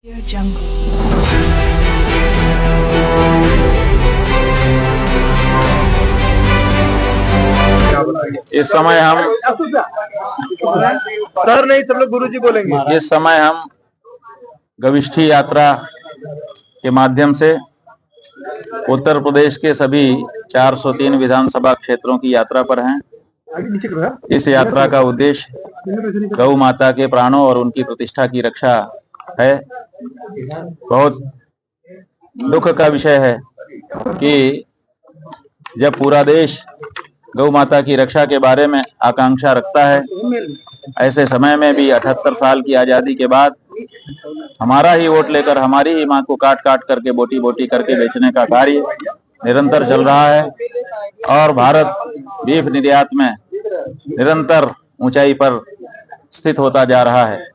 इस समय हम सर नहीं, सब लोग गुरुजी बोलेंगे। इस समय हम गविष्ठी यात्रा के माध्यम से उत्तर प्रदेश के सभी 403 विधानसभा क्षेत्रों की यात्रा पर हैं। इस यात्रा का उद्देश्य गौ माता के प्राणों और उनकी प्रतिष्ठा की रक्षा है। बहुत दुख का विषय है कि जब पूरा देश गौ माता की रक्षा के बारे में आकांक्षा रखता है, ऐसे समय में भी 78 साल की आजादी के बाद हमारा ही वोट लेकर हमारी ही मां को काट काट करके बोटी बोटी करके बेचने का कार्य निरंतर चल रहा है और भारत बीफ निर्यात में निरंतर ऊंचाई पर स्थित होता जा रहा है।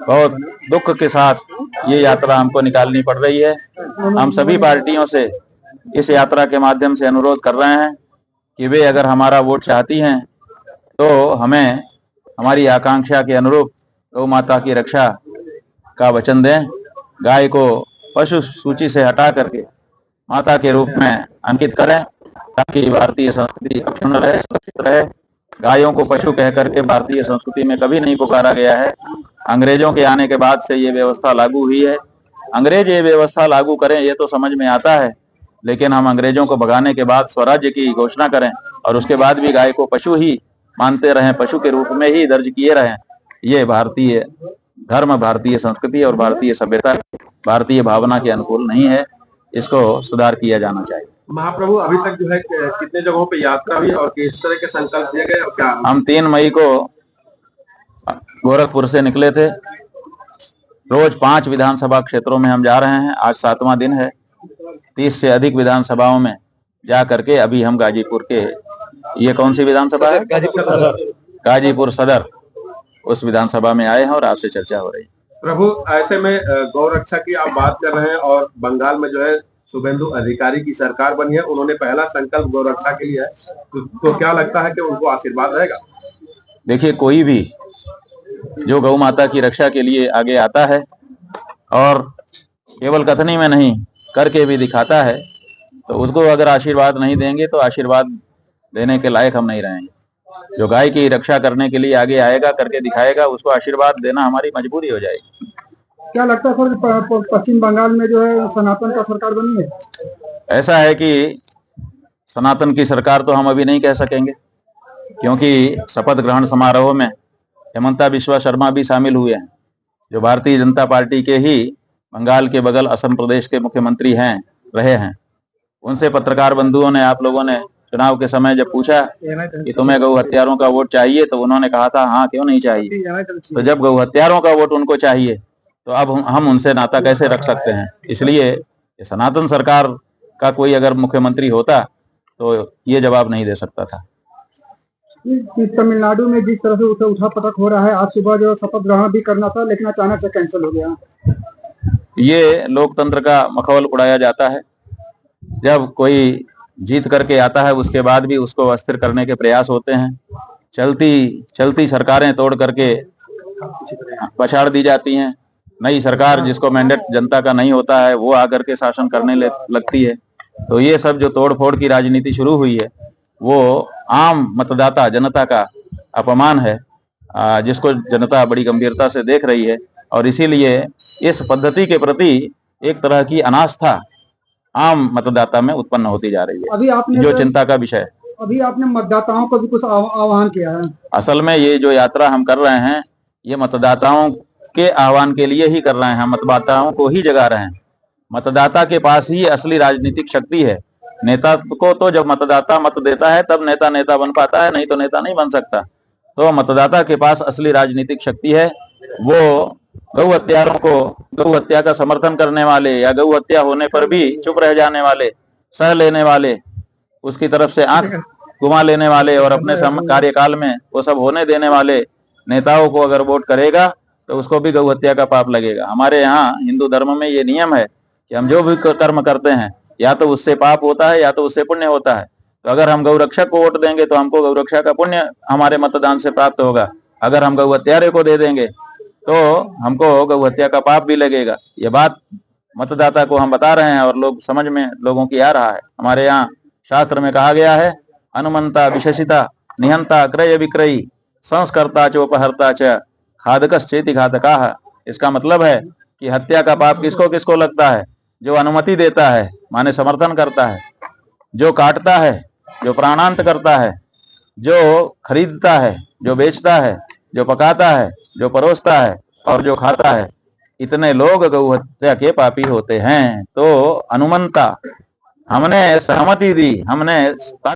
बहुत दुख के साथ ये यात्रा हमको निकालनी पड़ रही है। हम सभी पार्टियों से इस यात्रा के माध्यम से अनुरोध कर रहे हैं कि वे अगर हमारा वोट चाहती हैं तो हमें हमारी आकांक्षा के अनुरूप गौ माता की रक्षा का वचन दें। गाय को पशु सूची से हटा करके माता के रूप में अंकित करें ताकि भारतीय संस्कृति अक्षुण्ण रहे, सुरक्षित रहे। गायों को पशु कह करके भारतीय संस्कृति में कभी नहीं पुकारा गया है। अंग्रेजों के आने के बाद से ये व्यवस्था लागू हुई है। अंग्रेज ये व्यवस्था लागू करें ये तो समझ में आता है, लेकिन हम अंग्रेजों को भगाने के बाद स्वराज्य की घोषणा करें और उसके बाद भी गाय को पशु ही मानते रहें, पशु के रूप में ही दर्ज किए रहें, ये भारतीय धर्म, भारतीय संस्कृति और भारतीय सभ्यता, भारतीय भावना के अनुकूल नहीं है। इसको सुधार किया जाना चाहिए। महाप्रभु, अभी तक जो है कितने जगहों पे यात्रा हुई और किस तरह के संकल्प दिए गए और क्या? हम 3 मई को गोरखपुर से निकले थे। रोज 5 विधानसभा क्षेत्रों में हम जा रहे हैं। आज 7वां दिन है। 30 से अधिक विधानसभाओं में जा करके अभी हम गाजीपुर के, ये कौन सी विधानसभा है? गाजीपुर सदर, उस विधानसभा में आए हैं और आपसे चर्चा हो रही है। प्रभु, ऐसे में गौ रक्षा की आप बात कर रहे हैं और बंगाल में जो है शुभेंदु अधिकारी की सरकार बनी है, उन्होंने पहला संकल्प गौ रक्षा के लिए है, तो क्या लगता है कि उनको आशीर्वाद रहेगा? देखिए, कोई भी जो गौ माता की रक्षा के लिए आगे आता है और केवल कथनी में नहीं करके भी दिखाता है, तो उसको अगर आशीर्वाद नहीं देंगे तो आशीर्वाद देने के लायक हम नहीं रहेंगे। जो गाय की रक्षा करने के लिए आगे आएगा, करके दिखाएगा, उसको आशीर्वाद देना हमारी मजबूरी हो जाएगी। क्या लगता है सर, पश्चिम बंगाल में जो है सनातन का सरकार बनी है? ऐसा है कि सनातन की सरकार तो हम अभी नहीं कह सकेंगे, क्योंकि शपथ ग्रहण समारोह में हेमंता बिस्वा शर्मा भी शामिल हुए हैं, जो भारतीय जनता पार्टी के ही बंगाल के बगल असम प्रदेश के मुख्यमंत्री रहे हैं। उनसे पत्रकार बंधुओं ने, आप लोगों ने चुनाव के समय जब पूछा कि तुम्हें गौ हत्यारों का वोट चाहिए, तो उन्होंने कहा था हाँ, क्यों नहीं चाहिए। तो जब गौ हत्यारों का वोट उनको चाहिए तो अब हम उनसे नाता कैसे रख सकते हैं। इसलिए सनातन सरकार का कोई अगर मुख्यमंत्री होता तो ये जवाब नहीं दे सकता था। तमिलनाडु में जिस तरह से उठा पटक हो रहा है, आज सुबह जो शपथ ग्रहण भी करना था लेकिन अचानक से कैंसिल हो गया। ये लोकतंत्र का मखौल उड़ाया जाता है। जब कोई जीत करके आता है उसके बाद भी उसको अस्थिर करने के प्रयास होते हैं। चलती सरकारें तोड़ करके पछाड़ दी जाती हैं। नई सरकार, जिसको मैंडेट जनता का नहीं होता है, वो आकर के शासन करने लगती है। तो ये सब जो तोड़ फोड़ की राजनीति शुरू हुई है, वो आम मतदाता जनता का अपमान है, जिसको जनता बड़ी गंभीरता से देख रही है। और इसीलिए इस पद्धति के प्रति एक तरह की अनास्था आम मतदाता में उत्पन्न होती जा रही है, अभी आपने जो चिंता का विषय है। अभी आपने मतदाताओं को भी कुछ आह्वान किया है? असल में ये जो यात्रा हम कर रहे हैं, ये मतदाताओं के आह्वान के लिए ही कर रहे हैं। मतदाताओं को ही जगा रहे हैं। मतदाता के पास ही असली राजनीतिक शक्ति है। नेता को तो जब मतदाता मत देता है तब नेता बन पाता है, नहीं तो नेता नहीं बन सकता। तो मतदाता के पास असली राजनीतिक शक्ति है। वो गौ हत्यारों को, गौ हत्या का समर्थन करने वाले या गौ हत्या होने पर भी चुप रह जाने वाले, सह लेने वाले, उसकी तरफ से आंख घुमा लेने वाले और अपने कार्यकाल में वो सब होने देने वाले नेताओं को अगर वोट करेगा तो उसको भी गौ हत्या का पाप लगेगा। हमारे यहाँ हिंदू धर्म में ये नियम है कि हम जो भी कर्म करते हैं, या तो उससे पाप होता है या तो उससे पुण्य होता है। तो अगर हम गौ रक्षक को वोट देंगे तो हमको गौ रक्षा का पुण्य हमारे मतदान से प्राप्त होगा। अगर हम गौ हत्यारे को दे देंगे तो हमको गौ हत्या का पाप भी लगेगा। ये बात मतदाता को हम बता रहे हैं और लोग समझ में लोगों की आ रहा है। हमारे यहाँ शास्त्र में कहा गया है, अनुमंता विशेषिता निहंता क्रय विक्रयी संस्कर्ता चोपहर्ता च खादकश्चेति घातकाः। इसका मतलब है कि हत्या का पाप किसको किसको लगता है? जो अनुमति देता है माने समर्थन करता है, जो काटता है, जो प्राणांत करता है, जो खरीदता है, जो बेचता है, जो पकाता है, जो परोसता है और जो खाता है, इतने लोग गौ हत्या के पापी होते हैं। तो अनुमंता, हमने सहमति दी, हमने